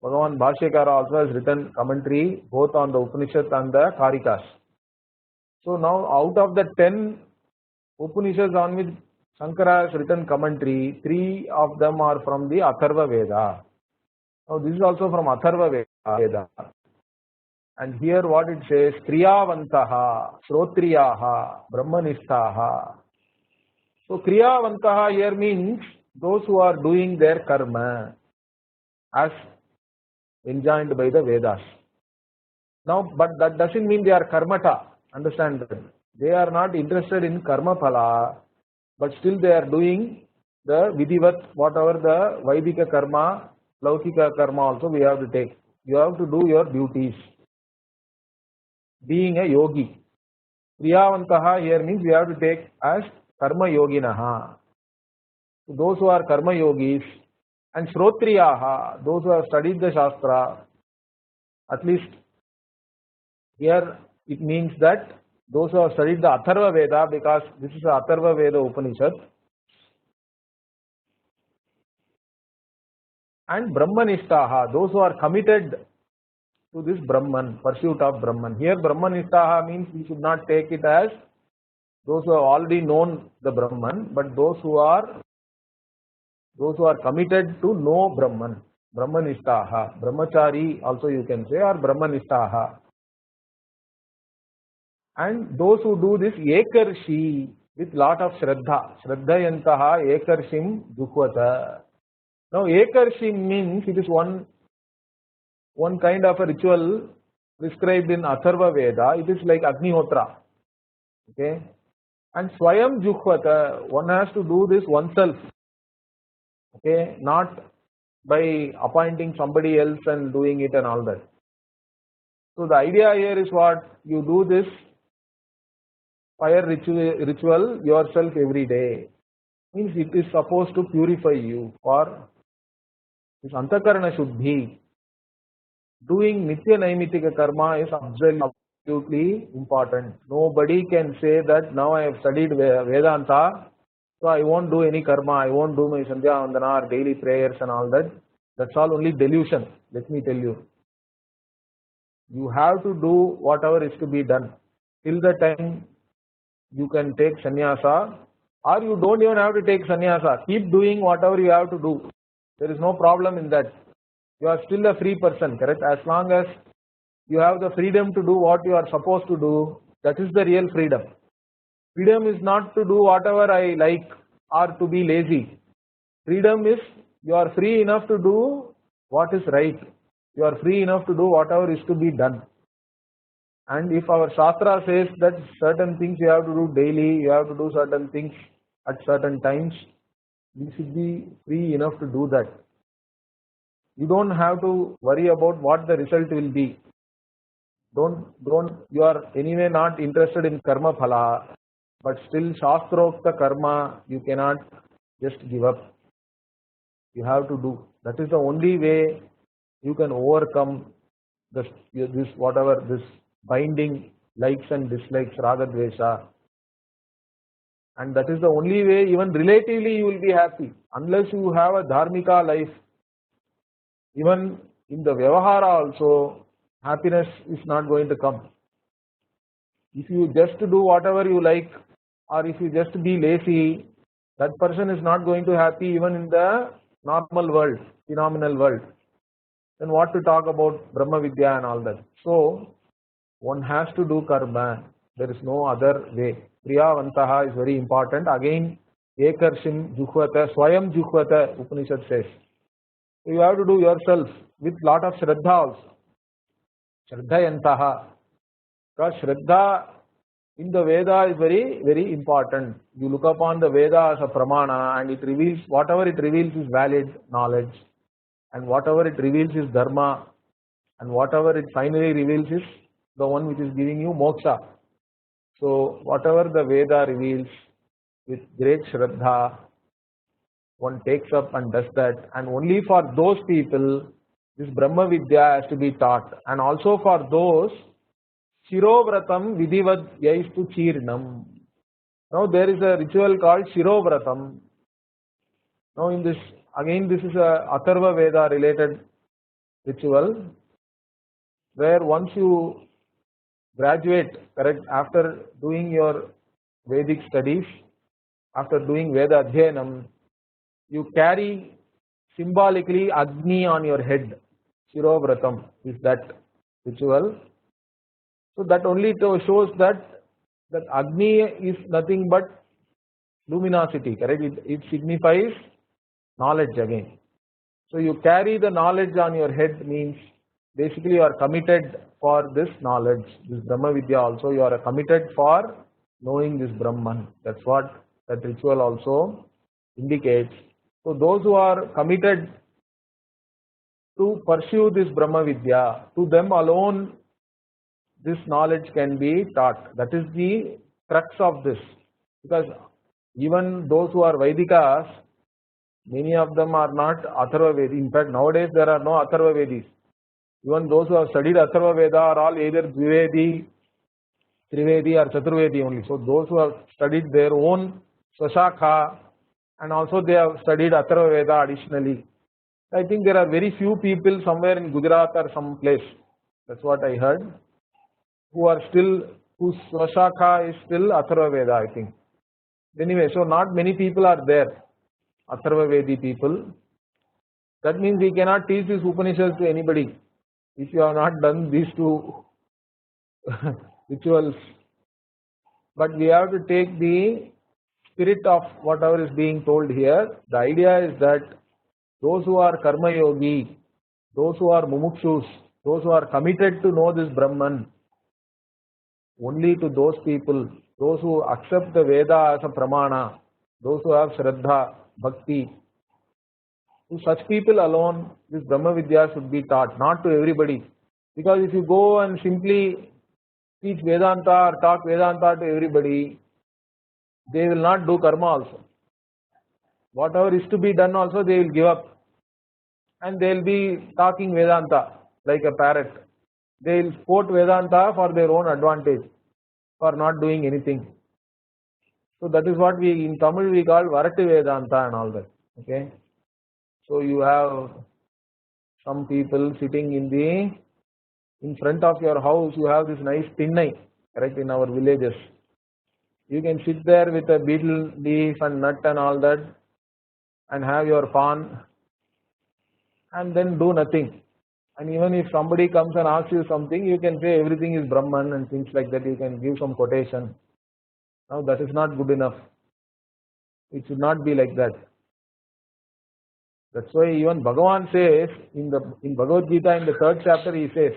S1: Bhagavan Bhashyakara also has written commentary both on the Upanishad and the Karikas. So now out of the 10 Upanishads on which Shankara has written commentary, 3 of them are from the Atharva Veda. Now this is also from Atharva Veda. And here what it says, Kriyavantaha, Shrotriyaha, Brahmanishtaha. So Kriyavantaha here means those who are doing their karma as enjoined by the Vedas. Now, but that doesn't mean they are karmata. Understand that. They are not interested in karma phala, but still they are doing the vidhivat, whatever the Vaidika karma, Laukika karma also we have to take. You have to do your duties. Being a yogi. Kriyavantaha here means we have to take as karma yoginaha. So those who are karma yogis, and shrotriyaha, those who have studied the Shastra, at least here it means that those who have studied the Atharva Veda, because this is the Atharva Veda Upanishad, and Brahmanishtaha, those who are committed to this Brahman, pursuit of Brahman. Here Brahmanishtaha means we should not take it as those who have already known the Brahman, but those who are committed to know Brahman. Brahmanishtaha, Brahmachari also you can say, or Brahmanishtaha. And those who do this Ekarshi with lot of Shraddha, Shraddhayantaha Ekarshim Dukhvata. Now Ekarshim means it is one kind of a ritual prescribed in Atharva Veda. It is like Agnihotra. Okay. And Swayam Jukhvata, one has to do this oneself. Okay, not by appointing somebody else and doing it and all that. So the idea here is what? You do this fire ritual yourself every day. Means it is supposed to purify you for this Antakarana Shuddhi. Doing Nitya Naimitika Karma is absolutely important. Nobody can say that now I have studied Vedanta, so I won't do any karma, I won't do my Sandhya Vandana or daily prayers and all that. That's all only delusion, let me tell you. You have to do whatever is to be done. Till the time you can take sannyasa, or you don't even have to take sannyasa. Keep doing whatever you have to do. There is no problem in that. You are still a free person, correct? As long as you have the freedom to do what you are supposed to do, that is the real freedom. Freedom is not to do whatever I like or to be lazy. Freedom is you are free enough to do what is right. You are free enough to do whatever is to be done. And if our Shastra says that certain things you have to do daily, you have to do certain things at certain times, you should be free enough to do that. You don't have to worry about what the result will be. You are anyway not interested in karma phala, but still Shastrokta karma you cannot just give up. You have to do. That is the only way you can overcome this whatever this binding likes and dislikes, raga dvesha, and that is the only way even relatively you will be happy. Unless you have a dharmika life, even in the vyavahara also happiness is not going to come. If you just do whatever you like, or if you just be lazy, that person is not going to happy even in the normal world, phenomenal world. Then what to talk about Brahma Vidya and all that. So one has to do karma. There is no other way. Priyavantaha is very important. Again, Ekarshim Juhvata, Swayam Juhvata, Upanishad says. So you have to do yourself with lot of Shraddha also. Shraddhayantaha. Because Shraddha in the Veda is very, very important. You look upon the Veda as a pramana and it reveals, whatever it reveals is valid knowledge. And whatever it reveals is dharma. And whatever it finally reveals is the one which is giving you moksha. So whatever the Veda reveals with great Shraddha, one takes up and does that. And only for those people, this Brahma Vidya has to be taught. And also for those, Shirovratam Vidivad Yaistu Chirnam. Now there is a ritual called Shirovratam. Now in this, again this is a Atharva Veda related ritual, where once you graduate, correct, after doing your Vedic studies, after doing Veda Adhyanam, you carry symbolically Agni on your head. Shirovratam is that ritual. So that only shows that Agni is nothing but luminosity, correct? It signifies knowledge again. So you carry the knowledge on your head means basically you are committed for this knowledge, this Brahma Vidya also, you are committed for knowing this Brahman. That's what that ritual also indicates. So those who are committed to pursue this Brahma Vidya, to them alone this knowledge can be taught. That is the crux of this. Because even those who are Vedikas, many of them are not Atharva Vedi. In fact, nowadays there are no Atharva Vedis. Even those who have studied Atharva Veda are all either Dvivedi, Trivedi or Chaturvedi only. So those who have studied their own Swashakha and also they have studied Atharva Veda additionally. I think there are very few people somewhere in Gujarat or some place, that's what I heard, who are still, whose Swashakha is still Atharva Veda, I think. Anyway, so not many people are there, Atharva Vedi people. That means we cannot teach these Upanishads to anybody if you have not done these two rituals. But we have to take the spirit of whatever is being told here. The idea is that those who are karma yogi, those who are mumukshus, those who are committed to know this Brahman, only to those people, those who accept the Veda as a pramana, those who have Shraddha, Bhakti, to such people alone this Brahma Vidya should be taught, not to everybody. Because if you go and simply teach Vedanta or talk Vedanta to everybody, they will not do karma also. Whatever is to be done also they will give up. And they will be talking Vedanta like a parrot. They will quote Vedanta for their own advantage, for not doing anything. So that is what we in Tamil we call Varati Vedanta and all that. Okay. So you have some people sitting in front of your house, you have this nice tinnai, correct, in our villages. You can sit there with a betel leaf and nut and all that and have your pan and then do nothing. And even if somebody comes and asks you something, you can say everything is Brahman and things like that. You can give some quotation. Now that is not good enough. It should not be like that. That's why even Bhagavan says in Bhagavad Gita in the 3rd chapter he says,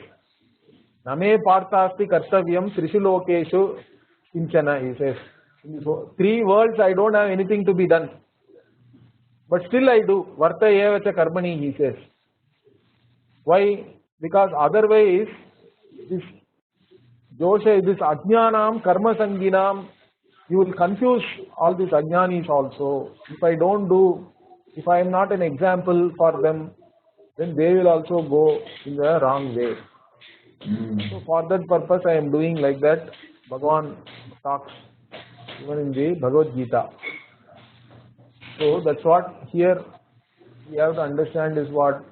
S1: Name parthasti kartavyam trishu lokeshu kinchana, he says. In 3 worlds I don't have anything to be done. But still I do. Varta evacha karmani, he says. Why? Because otherwise this dosha, this ajnanam karma sanginam you will confuse all these ajnanis also. If I am not an example for them, then they will also go in the wrong way. So for that purpose I am doing like that. Bhagavan talks even in the Bhagavad Gita. So that's what here we have to understand is what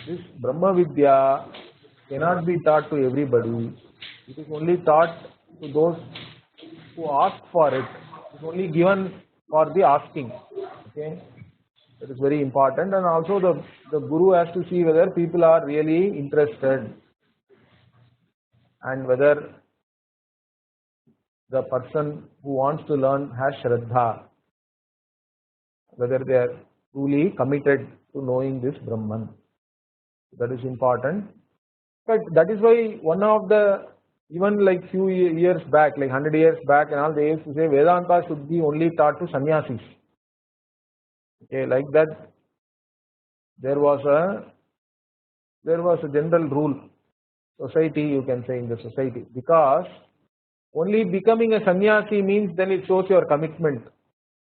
S1: this Brahma Vidya cannot be taught to everybody. It is only taught to those who ask for it. It is only given for the asking. Okay, that is very important. And also the Guru has to see whether people are really interested and whether the person who wants to learn has Shraddha, whether they are truly committed to knowing this Brahman. That is important. But that is why one of the, even like few years back, like 100 years back and all, they used to say Vedanta should be only taught to sannyasis. Okay, like that there was a general rule, society, you can say, in the society, because only becoming a sannyasi means then it shows your commitment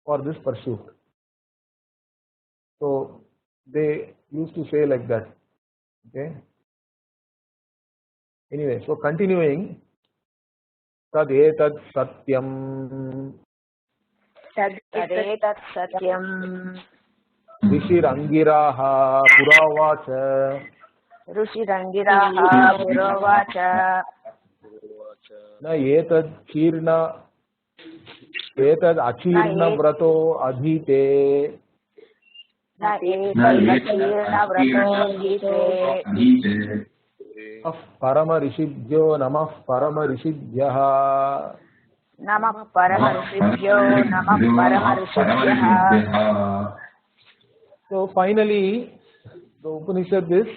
S1: for this pursuit. So they used to say like that. Okay. Anyway, so continuing, tad etad satyam
S3: Tadetat satyam
S1: rishir angiraha puravacha
S3: Rushirangiraha Puravacha
S1: na etad achirna vrato adhite
S3: Na ekachirna vrato gite
S1: of parama rishibhyo namah parama rishibhyaha.
S3: Namah Paramarishibhyo Namah Paramarishibhyaha.
S1: So finally the Upanishad is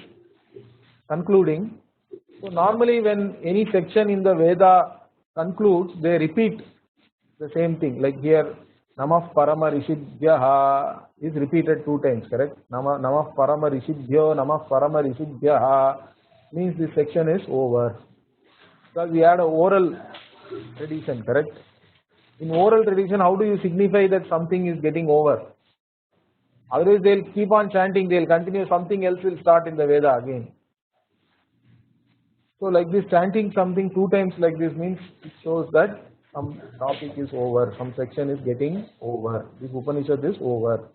S1: concluding. So normally when any section in the Veda concludes, they repeat the same thing. Like here, Namah Parama Rishibhyaha is repeated 2 times, correct? Namah Parama Rishibhyo, Namah Parama Rishibhyaha means this section is over. Because we had an oral tradition, correct? In oral tradition, how do you signify that something is getting over? Otherwise, they will keep on chanting, they will continue, something else will start in the Veda again. So like this, chanting something 2 times like this means it shows that some topic is over, some section is getting over. This Upanishad is over.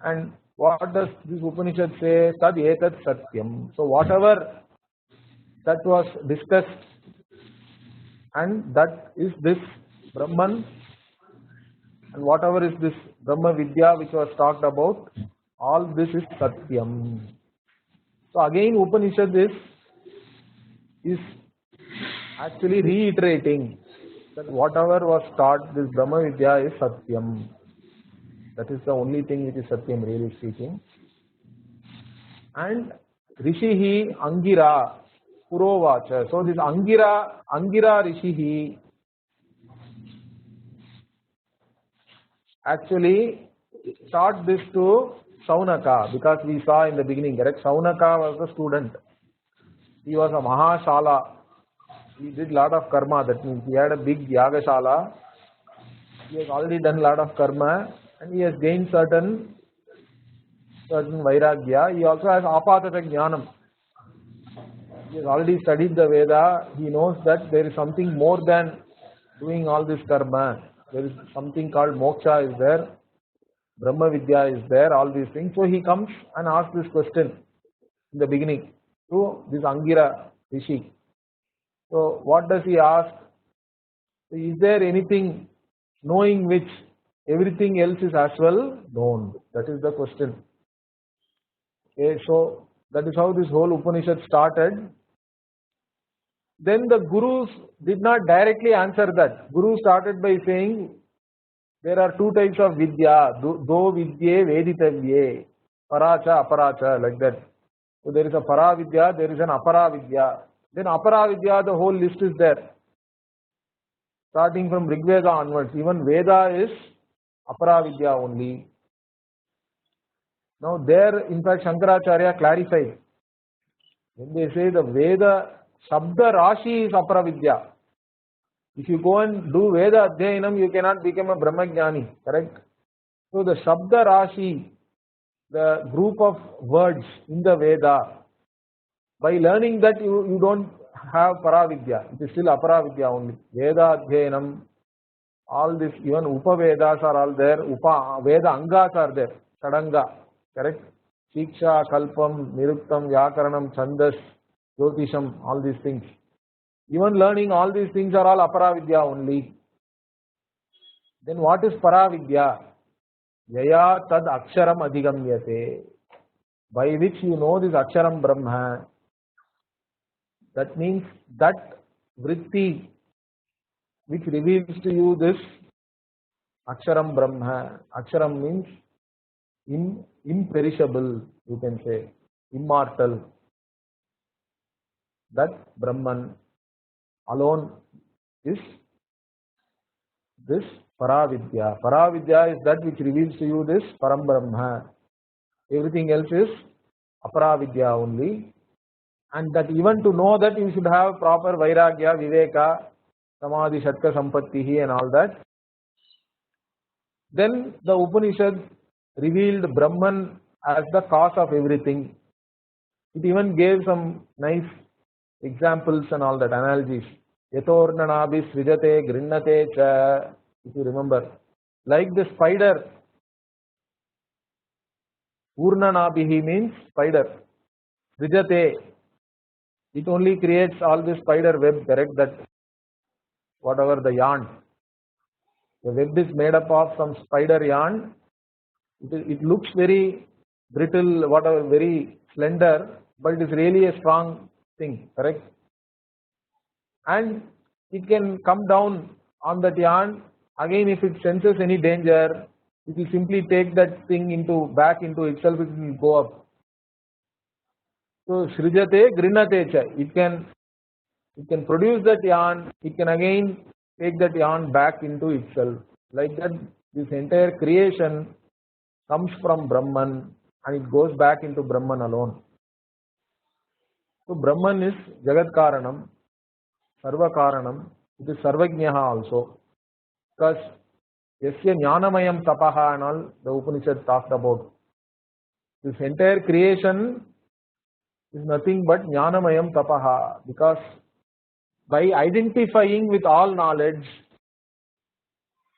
S1: And what does this Upanishad say? Tad etat satyam. So whatever that was discussed, and that is this Brahman, and whatever is this Brahma Vidya which was talked about, all this is Satyam. So again Upanishad is actually reiterating that whatever was taught, this Brahma Vidya is Satyam. That is the only thing which is Satyam, really speaking. And Rishihi Angira Purovacha. So this Angira Rishihi actually taught this to Saunaka, because we saw in the beginning, correct? Saunaka was the student. He was a Mahashala. He did lot of karma. That means he had a big Yagashala. He has already done lot of karma and he has gained certain Vairagya. He also has Apatata Jnanam. He has already studied the Veda. He knows that there is something more than doing all this karma. There is something called moksha is there, Brahma Vidya is there, all these things. So he comes and asks this question in the beginning to this Angira Rishi. So what does he ask? Is there anything knowing which everything else is as well known? That is the question. Okay, so that is how this whole Upanishad started. Then the Gurus did not directly answer that. Guru started by saying there are 2 types of Vidya, Do Vidye Veditavye, Paracha, Aparacha, like that. So there is a Para Vidya, there is an Apara Vidya. Then Apara Vidya, the whole list is there. Starting from Rigveda onwards, even Veda is Apara Vidya only. Now there, in fact, Shankaracharya clarified. When they say the Veda, Shabda Rashi is Apara Vidya. If you go and do Veda Adhyayanam, you cannot become a Brahmajnani, correct? So the Shabda Rashi, the group of words in the Veda, by learning that you don't have Paravidya, it is still Aparavidya only. Veda Adhyayanam, all this, even Upavedas are all there, Veda Angas are there, Sadanga, correct? Shiksha, Kalpam, Niruktam, Vyakaranam, Chandas, Jyotisham, all these things. Even learning all these things are all Aparavidya only. Then what is Paravidya? Yaya tad aksharam adhigamyate. By which you know this aksharam Brahma. That means that vritti which reveals to you this aksharam Brahma. Aksharam means imperishable, you can say, immortal. That Brahman alone is this Paravidya. Paravidya is that which reveals to you this Param Brahma. Everything else is Aparavidya only. And that even to know that you should have proper Vairagya, Viveka, Samadhi, Shatka, Sampattihi and all that. Then the Upanishad revealed Brahman as the cause of everything. It even gave some nice examples and all that, analogies. Yatornanabhi srijate grinnate cha, if you remember. Like the spider, Urnanabhihi means spider. Srijate, it only creates all this spider web, correct? That whatever the yarn. The web is made up of some spider yarn. It looks very brittle, whatever, very slender, but it is really a strong thing, correct? And it can come down on that yarn. Again, if it senses any danger, it will simply take that thing back into itself. It will go up. So Srijate Grinnate cha. It can produce that yarn. It can again take that yarn back into itself. Like that, this entire creation comes from Brahman and it goes back into Brahman alone. So Brahman is Jagat Karanam, Sarva Karanam. It is Sarvajnaha also. Because Yasya Jnanamayam Tapaha and all the Upanishad talked about. This entire creation is nothing but Jnanamayam Tapaha. Because by identifying with all knowledge,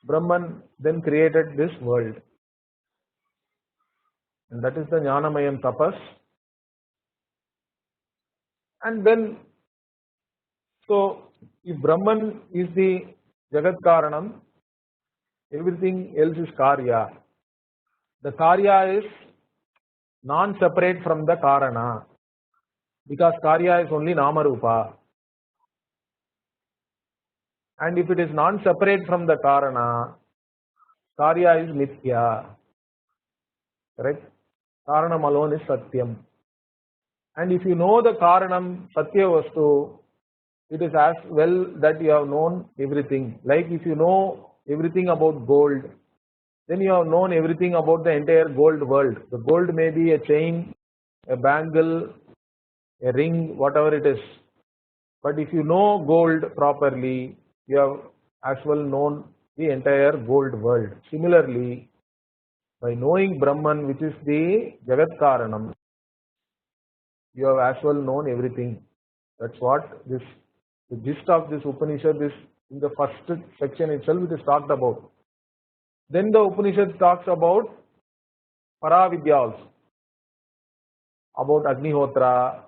S1: Brahman then created this world. And that is the Jnanamayam Tapas. And then, so if Brahman is the Jagat Karanam, everything else is Karya. The Karya is non-separate from the Karana. Because Karya is only Namarupa. And if it is non-separate from the Karana, Karya is Nitya. Correct? Karanam alone is Satyam. And if you know the Karanam, Satya Vastu, it is as well that you have known everything. Like if you know everything about gold, then you have known everything about the entire gold world. The gold may be a chain, a bangle, a ring, whatever it is. But if you know gold properly, you have as well known the entire gold world. Similarly, by knowing Brahman, which is the Jagat Karanam, you have as well known everything. That's what the gist of this Upanishad is. In the first section itself, it is talked about. Then the Upanishad talks about Paravidya also, about Agnihotra,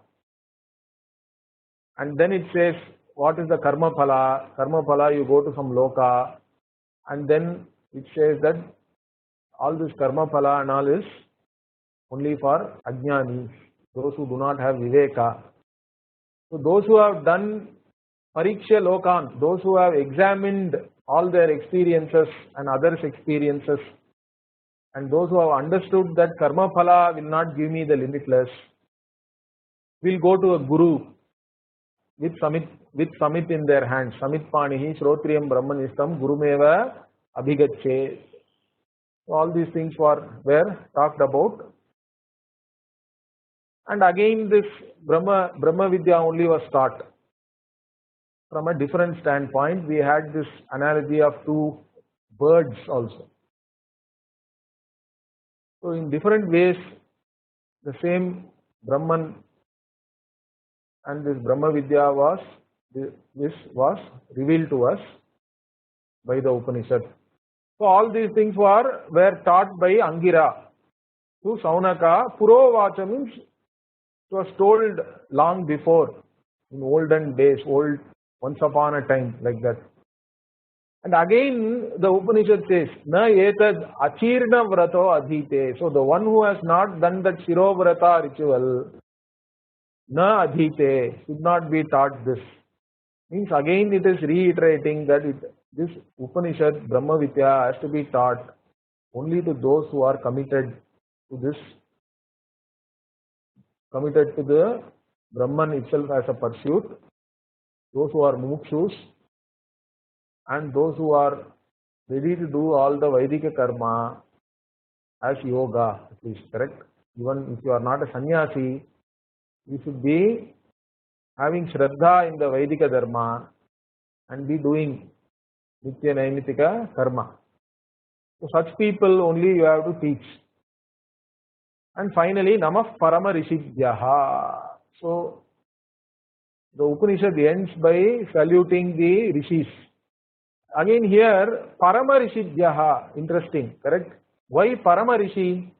S1: and then it says what is the Karma Phala. Karma Phala, you go to some Loka, and then it says that all this Karma Phala and all is only for Ajnanis, those who do not have Viveka. So those who have done Pariksha Lokan, those who have examined all their experiences and others' experiences, and those who have understood that Karma Phala will not give me the limitless, will go to a Guru with Samit in their hands. Samit Panihi Shrotriyam Brahmanistam Gurumeva Abhigache. All these things were talked about. And again this Brahma Vidya only was taught. from a different standpoint. We had this analogy of two birds also. So in different ways, the same Brahman and this Brahma Vidya this was revealed to us by the Upanishad. So all these things were taught by Angira to Saunaka. Purovacha means it was told long before, in olden days, once upon a time, like that. And again the Upanishad says, Na etad achirna vrato adhite. So the one who has not done that Shirovrata ritual, na adhite, should not be taught this. Means again it is reiterating that this Upanishad, Brahma Vidya, has to be taught only to those who are committed to this, committed to the Brahman itself as a pursuit, those who are mumukshus, and those who are ready to do all the Vaidika karma as yoga, at least, correct? Even if you are not a sannyasi, you should be having Shraddha in the Vaidika Dharma and be doing Nitya Naimitika karma. So such people only you have to teach. And finally, Namah Parama Rishibhyaha. So the Upanishad ends by saluting the Rishis. Again here, Parama Rishibhyaha, interesting, correct? Why Parama Rishi?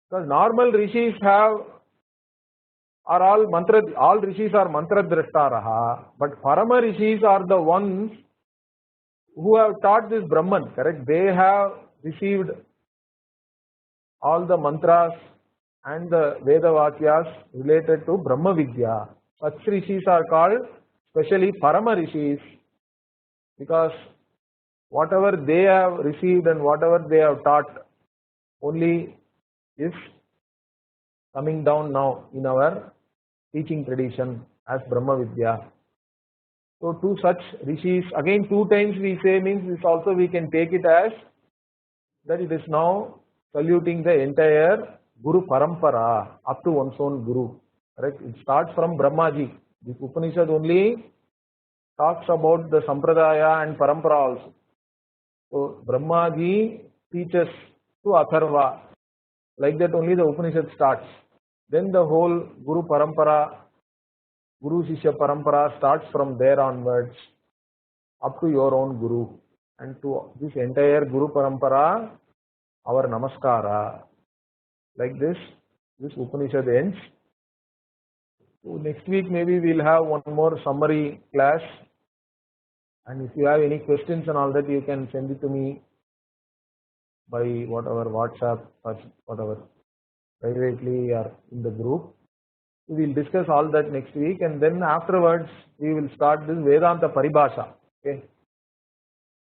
S1: Because normal Rishis all Rishis are mantra drashtaraha, but Parama Rishis are the ones who have taught this Brahman, correct? They have received all the mantras and the Veda Vakyas related to Brahma Vidya. Such Rishis are called specially Parama Rishis, because whatever they have received and whatever they have taught only is coming down now in our teaching tradition as Brahma Vidya. So two such Rishis, again 2 times we say, means this also we can take it as that it is now saluting the entire Guru Parampara up to one's own Guru. Correct? It starts from Brahmaji. This Upanishad only talks about the Sampradaya and Parampara also. So Brahmaji teaches to Atharva. Like that only the Upanishad starts. Then the whole Guru Parampara, Guru Shishya Parampara starts from there onwards up to your own Guru. And to this entire Guru Parampara, our Namaskara. Like this Upanishad ends. So next week maybe we'll have one more summary class. And if you have any questions and all that, you can send it to me by whatever WhatsApp or whatever, privately or in the group. We will discuss all that next week, and then afterwards we will start this Vedanta Paribhasha, okay,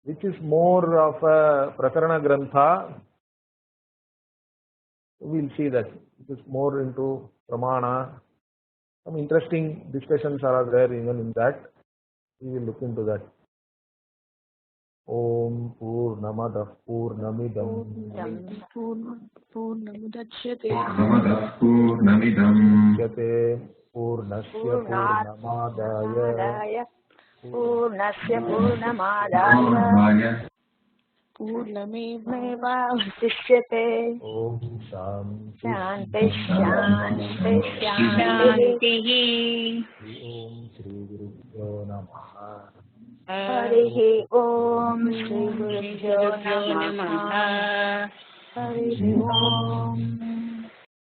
S1: which is more of a Prakarana Grantha. We will see that it is more into Pramana. Some interesting discussions are there even in that. We will look into that. Om Purnamadah Purnamidam
S3: Purnamudachyate
S2: Purnamadah Purnamidam
S1: Purnasya Purnamadaya
S3: Purnasya Purnamadaya Purnamevavasishyate.
S1: Om Shanti
S3: Shanti Shanti Shanti.
S1: Om Shri Gurubhyo Namaha.
S3: Harihi Om Shri Gurubhyo Namaha. Harihi Om.